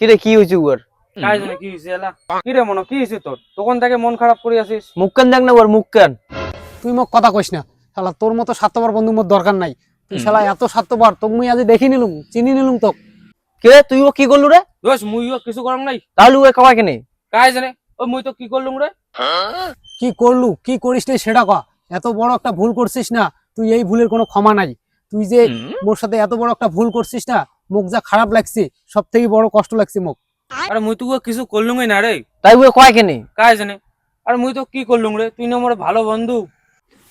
কিরে কি হইছে ওর? কাই জানে কি হইছে এলা? কি রে মনো কি হইছে তোর? তখন থেকে মন খারাপ করে আছিস। মুখখান দেখ না ওর মুখখান। তুই মোক কথা কইস না শালা, তোর মতো স্বার্থপর বন্ধু মোর দরকার নাই। তুই শালা এত স্বার্থপর, তোকে মুই আজ দেখি নিলুম, চিনি নিলুম তোক। কিরে তুই ও কি করলু রে? দোষ মুইও কিছু করম নাই। তাহলে ও খাওয়া কেনে? কাই জানে ও মুই তো কি করলুম রে? কি করলু কি করিস নাই সেটা কয়া। এত বড় একটা ভুল করছিস না, তুই এই ভুলের কোনো ক্ষমা নাই। তুই যে মোর সাথে এত বড় একটা ভুল করছিস না, মুখ যা খারাপ লাগছে, সব থেকে বড় কষ্ট লাগছে মুখ। আরে মুই তো কিছু করলুমই না রে। তাই ও কয় কেনে? কাই জানে আরে মুই তো কি করলুম রে? তুই না আমার ভালো বন্ধু।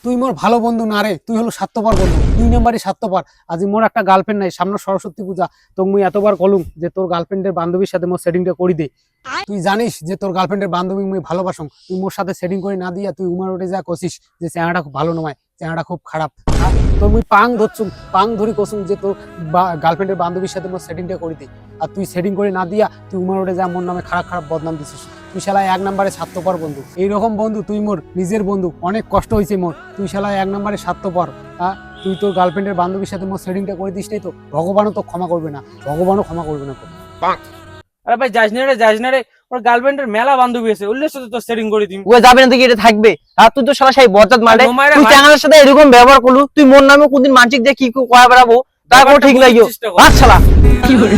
তুই মোর ভালো বন্ধু না রে, তুই হলো স্বার্থপর বন্ধু, 2 নম্বরই স্বার্থপর। আজ মোর একটা গার্লফ্রেন্ড নাই, সামনে সরস্বতী পূজা, তোকে মুই এতবার কলুম যে তোর গার্লফ্রেন্ডের বান্ধবীর সাথে মোর সেটিংটা করি দে। তুই জানিস যে তোর গার্লফ্রেন্ডের বান্ধবী মুই ভালোবাসম, তুই মোর সাথে সেটিং করে না দিয়া তুই উমার উঠে যা কষিস যে চেহারাটা খুব ভালো নয়, চেহারাটা খুব খারাপ। তোর মুই পাং ধরছুম, পাং ধরি কসুম যে তোর গার্লফ্রেন্ডের বান্ধবীর সাথে মোর সেটিংটা করি দে। আর তুই সেটিং করে না দিয়া তুই উমার উঠে যা মোর নামে খারাপ খারাপ বদনাম দিছিস। তুই শালা 1 নম্বরে স্বার্থপর বন্ধু। এইরকম বন্ধু তুই মোর নিজের বন্ধু, অনেক কষ্ট হয়েছে মোর। তুই শালা 1 নম্বরে স্বার্থপর। তুই তোর গার্লফ্রেন্ডের বান্ধবীর সাথে মোর সেটিংটা করে দিস নাই তো ভগবানও তো ক্ষমা করবে না, ভগবানও ক্ষমা করবে না তো। আরে ভাই যাস না রে যাস না রে। ওর গার্লফ্রেন্ডের মেলা বান্ধবী আছে, ওর সাথে তো সেটিং করে দিম। ও যাবে না দেখি এটা থাকবে। আর তুই তো শালা সেই বজ্জাত মারে। তোমারে তুই ভাই- চ্যাংড়ার সাথে এরকম ব্যবহার করলু, তুই মোর নামে কোনদিন মানসিক দিয়ে কি কয়া বেড়াবো, তারপর ঠিক লাগিও। চেষ্টা কর। আচ্ছা শালা কি করে